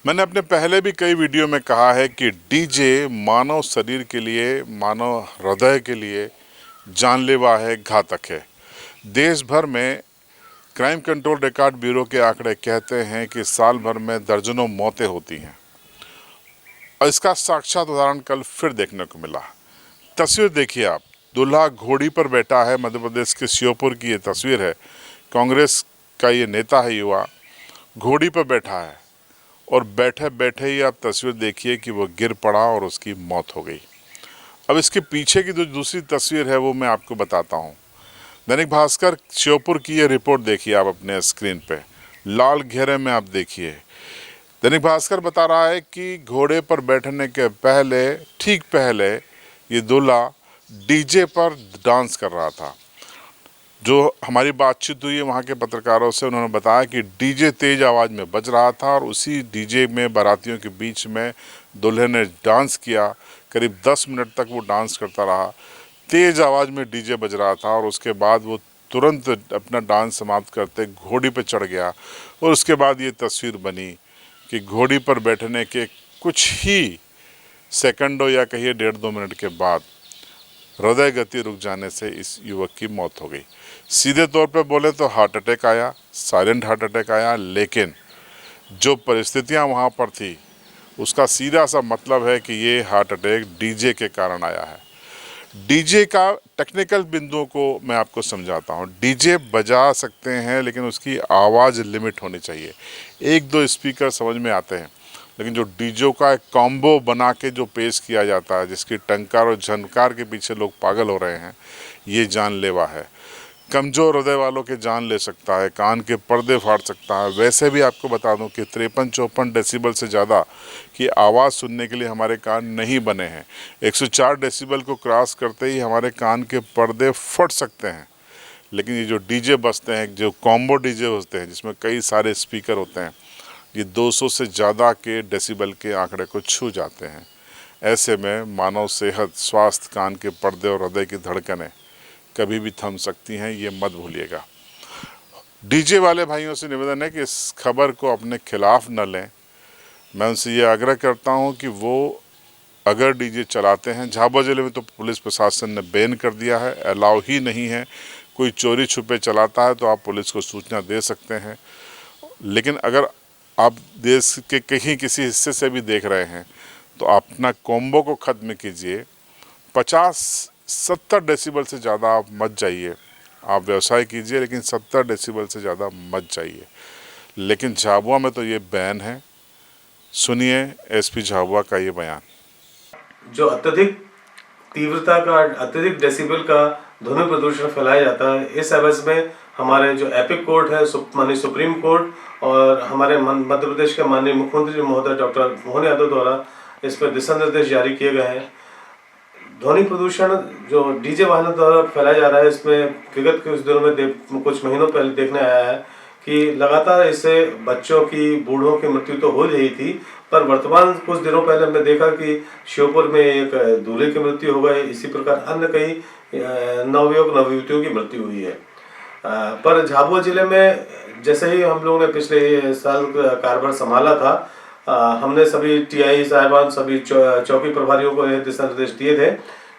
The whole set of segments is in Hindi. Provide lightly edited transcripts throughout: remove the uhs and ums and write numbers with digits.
मैंने अपने पहले भी कई वीडियो में कहा है कि डीजे मानव शरीर के लिए, मानव हृदय के लिए जानलेवा है, घातक है। देश भर में क्राइम कंट्रोल रिकॉर्ड ब्यूरो के आंकड़े कहते हैं कि साल भर में दर्जनों मौतें होती हैं और इसका साक्षात उदाहरण कल फिर देखने को मिला। तस्वीर देखिए आप, दूल्हा घोड़ी पर बैठा है। मध्य प्रदेश के श्योपुर की ये तस्वीर है। कांग्रेस का ये नेता है, युवा, घोड़ी पर बैठा है और बैठे बैठे ही आप तस्वीर देखिए कि वो गिर पड़ा और उसकी मौत हो गई। अब इसके पीछे की जो दूसरी तस्वीर है वो मैं आपको बताता हूँ। दैनिक भास्कर श्योपुर की ये रिपोर्ट देखिए आप अपने स्क्रीन पे, लाल घेरे में आप देखिए। दैनिक भास्कर बता रहा है कि घोड़े पर बैठने के पहले, ठीक पहले, ये दूल्हा डीजे पर डांस कर रहा था। जो हमारी बातचीत हुई है वहाँ के पत्रकारों से, उन्होंने बताया कि डीजे तेज़ आवाज़ में बज रहा था और उसी डीजे में बारातियों के बीच में दूल्हे ने डांस किया। करीब 10 मिनट तक वो डांस करता रहा। तेज़ आवाज़ में डीजे बज रहा था और उसके बाद वो तुरंत अपना डांस समाप्त करते घोड़ी पर चढ़ गया और उसके बाद ये तस्वीर बनी कि घोड़ी पर बैठने के कुछ ही सेकंडों या कहिए 1.5-2 मिनट के बाद हृदय गति रुक जाने से इस युवक की मौत हो गई। सीधे तौर पे बोले तो हार्ट अटैक आया, साइलेंट हार्ट अटैक आया, लेकिन जो परिस्थितियां वहां पर थी उसका सीधा सा मतलब है कि ये हार्ट अटैक डीजे के कारण आया है। डीजे का टेक्निकल बिंदुओं को मैं आपको समझाता हूँ। डीजे बजा सकते हैं लेकिन उसकी आवाज़ लिमिट होनी चाहिए। 1-2 स्पीकर समझ में आते हैं, लेकिन जो डीजे का एक कॉम्बो बना के जो पेश किया जाता है, जिसकी टंकार और झनकार के पीछे लोग पागल हो रहे हैं, ये जानलेवा है। कमज़ोर हृदय वालों के जान ले सकता है, कान के पर्दे फाड़ सकता है। वैसे भी आपको बता दूं कि 53-54 डेसिबल से ज़्यादा की आवाज़ सुनने के लिए हमारे कान नहीं बने हैं। 104 डेसिबल को क्रॉस करते ही हमारे कान के पर्दे फट सकते हैं। लेकिन ये जो डीजे बजते हैं, जो कॉम्बो डीजे बजते हैं जिसमें कई सारे स्पीकर होते हैं, ये 200 से ज़्यादा के डेसिबल के आंकड़े को छू जाते हैं। ऐसे में मानव सेहत, स्वास्थ्य, कान के पर्दे और हृदय की धड़कनें कभी भी थम सकती हैं, ये मत भूलिएगा। डीजे वाले भाइयों से निवेदन है कि इस खबर को अपने खिलाफ न लें। मैं उनसे ये आग्रह करता हूं कि वो अगर डीजे चलाते हैं, झाबुआ जिले में तो पुलिस प्रशासन ने बैन कर दिया है, अलाउ ही नहीं है। कोई चोरी छुपे चलाता है तो आप पुलिस को सूचना दे सकते हैं। लेकिन अगर आप देश के कहीं किसी हिस्से से भी देख रहे हैं तो अपना कॉम्बो को ख़त्म कीजिए। 50-70 डेसिबल से ज़्यादा आप मत जाइए। आप व्यवसाय कीजिए लेकिन 70 डेसिबल से ज़्यादा मत जाइए। लेकिन झाबुआ में तो ये बैन है। सुनिए एसपी झाबुआ का ये बयान। जो अत्यधिक तीव्रता का, अत्यधिक डेसिबल का ध्वनि प्रदूषण फैलाया जाता है, इस एवज में हमारे जो एपिक कोर्ट है, माननीय सुप्रीम कोर्ट और हमारे मध्य प्रदेश के माननीय मुख्यमंत्री महोदय डॉक्टर मोहन यादव द्वारा इस पर दिशा निर्देश जारी किए गए हैं। ध्वनि प्रदूषण जो डीजे वाहनों द्वारा फैलाया जा रहा है, इसमें विगत कुछ दिनों में कुछ महीनों पहले देखने आया है कि लगातार इससे बच्चों की, बूढ़ों की मृत्यु तो हो रही थी, पर वर्तमान कुछ दिनों पहले हमने देखा कि श्योपुर में एक दूल्हे की मृत्यु हो गई। इसी प्रकार अन्य कई नवयुवक नवयुवतियों की मृत्यु हुई है। पर झाबुआ जिले में जैसे ही हम लोगों ने पिछले साल कार्यभार संभाला था, हमने सभी टीआई साहिबान, सभी चौकी प्रभारियों को यह दिशा निर्देश दिए थे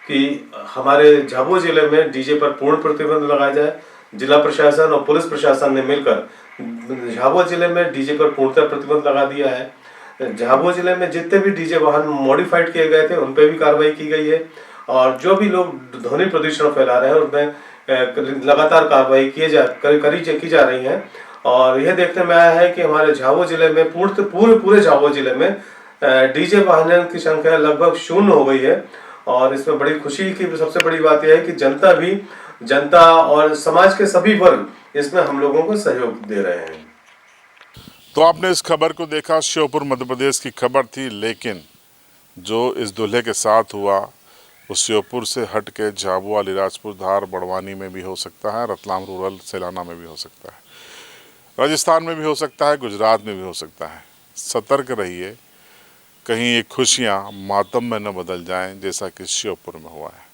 कि हमारे झाबुआ जिले में डीजे पर पूर्ण प्रतिबंध लगाया जाए। जिला प्रशासन और पुलिस प्रशासन ने मिलकर झाबुआ जिले में डीजे पर पूर्णतः प्रतिबंध लगा दिया है। झाबुआ जिले में जितने भी डीजे वाहन मॉडिफाइड किए गए थे उन पर भी कार्रवाई की गई है और जो भी लोग ध्वनि प्रदूषण फैला रहे हैं उनमें लगातार कार्रवाई की जा रही है। और यह देखने में आया है कि हमारे झाबुआ जिले में पूरे झाबुआ जिले में डीजे वाहनों की संख्या लगभग शून्य हो गई है। और इसमें बड़ी खुशी की सबसे बड़ी बात यह है कि जनता और समाज के सभी वर्ग इसमें हम लोगों को सहयोग दे रहे हैं। तो आपने इस खबर को देखा, श्योपुर मध्य प्रदेश की खबर थी, लेकिन जो इस दूल्हे के साथ हुआ वो श्योपुर से हट के झाबुआ, अलीराजपुर, धार, बड़वानी में भी हो सकता है, रतलाम रूरल, सैलाना में भी हो सकता है, राजस्थान में भी हो सकता है, गुजरात में भी हो सकता है। सतर्क रहिए, कहीं ये खुशियाँ मातम में न बदल जाएं जैसा कि श्योपुर में हुआ है।